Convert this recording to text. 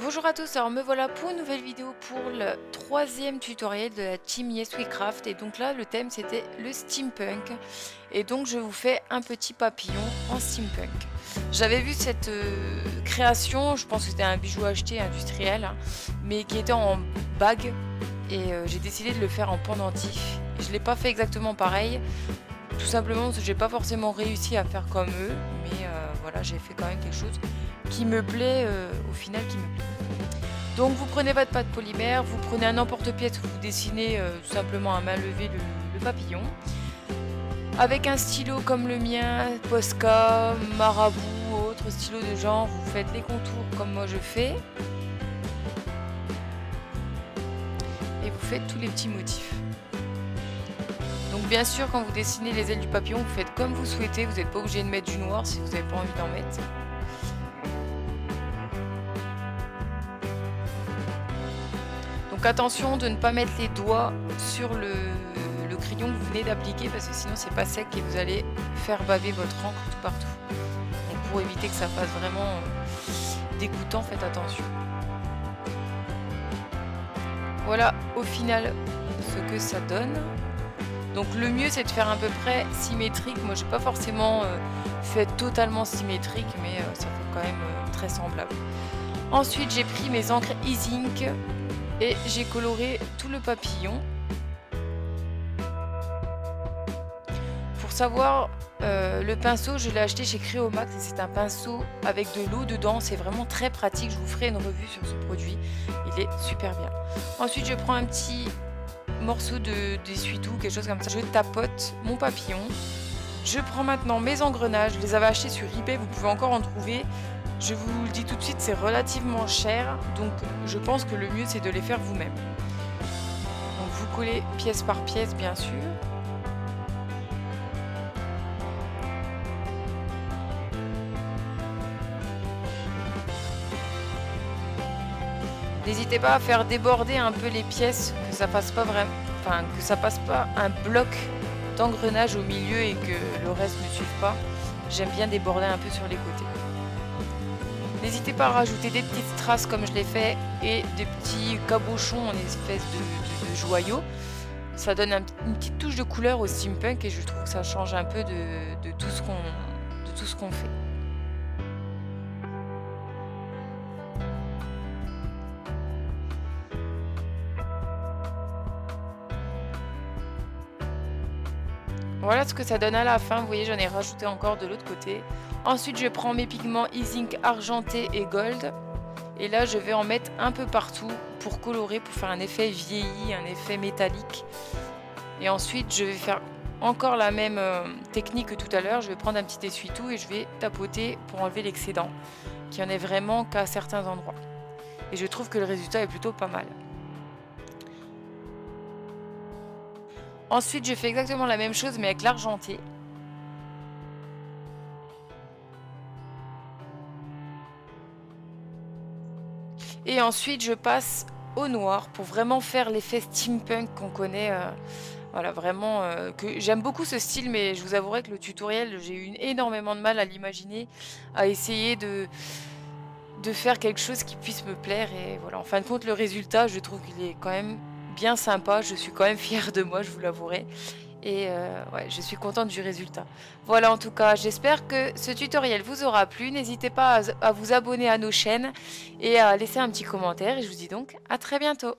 Bonjour à tous, alors me voilà pour une nouvelle vidéo pour le troisième tutoriel de la team Yes We Craft. Et donc là le thème c'était le steampunk, et donc je vous fais un petit papillon en steampunk. J'avais vu cette création, je pense que c'était un bijou acheté industriel, hein, mais qui était en bague, et j'ai décidé de le faire en pendentif. Je l'ai pas fait exactement pareil, tout simplement parce que j'ai pas forcément réussi à faire comme eux, mais voilà, j'ai fait quand même quelque chose qui me plaît, au final qui me plaît. Donc vous prenez votre pâte polymère, vous prenez un emporte-pièce où vous dessinez tout simplement à main levée le papillon. Avec un stylo comme le mien, Posca, Marabout ou autre stylo de genre, vous faites les contours comme moi je fais. Et vous faites tous les petits motifs. Donc bien sûr, quand vous dessinez les ailes du papillon, vous faites comme vous souhaitez, vous n'êtes pas obligé de mettre du noir si vous n'avez pas envie d'en mettre. Donc attention de ne pas mettre les doigts sur le crayon que vous venez d'appliquer, parce que sinon c'est pas sec et vous allez faire baver votre encre tout partout. Donc pour éviter que ça fasse vraiment dégoûtant, faites attention. Voilà au final ce que ça donne. Donc le mieux c'est de faire à peu près symétrique. Moi j'ai pas forcément fait totalement symétrique, mais ça fait quand même très semblable. Ensuite j'ai pris mes encres E-Ink et j'ai coloré tout le papillon. Pour savoir, le pinceau je l'ai acheté chez Créomax et c'est un pinceau avec de l'eau dedans, c'est vraiment très pratique. Je vous ferai une revue sur ce produit, il est super bien. Ensuite je prends un petit morceau d'essuie-tout, quelque chose comme ça, je tapote mon papillon. Je prends maintenant mes engrenages, je les avais achetés sur eBay, vous pouvez encore en trouver. Je vous le dis tout de suite, c'est relativement cher, donc je pense que le mieux c'est de les faire vous-même. Donc vous collez pièce par pièce bien sûr. N'hésitez pas à faire déborder un peu les pièces, que ça fasse pas vraiment, enfin que ça passe pas un bloc d'engrenage au milieu et que le reste ne suive pas. J'aime bien déborder un peu sur les côtés. N'hésitez pas à rajouter des petites strass comme je l'ai fait et des petits cabochons en espèce de joyaux. Ça donne une petite touche de couleur au steampunk et je trouve que ça change un peu de tout ce qu'on fait. Voilà ce que ça donne à la fin. Vous voyez, j'en ai rajouté encore de l'autre côté. Ensuite, je prends mes pigments E-Ink argenté et gold. Et là, je vais en mettre un peu partout pour colorer, pour faire un effet vieilli, un effet métallique. Et ensuite, je vais faire encore la même technique que tout à l'heure. Je vais prendre un petit essuie-tout et je vais tapoter pour enlever l'excédent, qui en est vraiment qu'à certains endroits. Et je trouve que le résultat est plutôt pas mal. Ensuite, je fais exactement la même chose, mais avec l'argenté. Et ensuite, je passe au noir pour vraiment faire l'effet steampunk qu'on connaît. Voilà, vraiment, que j'aime beaucoup ce style, mais je vous avouerai que le tutoriel, j'ai eu énormément de mal à l'imaginer, à essayer de faire quelque chose qui puisse me plaire. Et voilà, en fin de compte, le résultat, je trouve qu'il est quand même bien sympa. Je suis quand même fière de moi, je vous l'avouerai. Et ouais, je suis contente du résultat. Voilà, en tout cas, j'espère que ce tutoriel vous aura plu. N'hésitez pas à vous abonner à nos chaînes et à laisser un petit commentaire. Et je vous dis donc à très bientôt.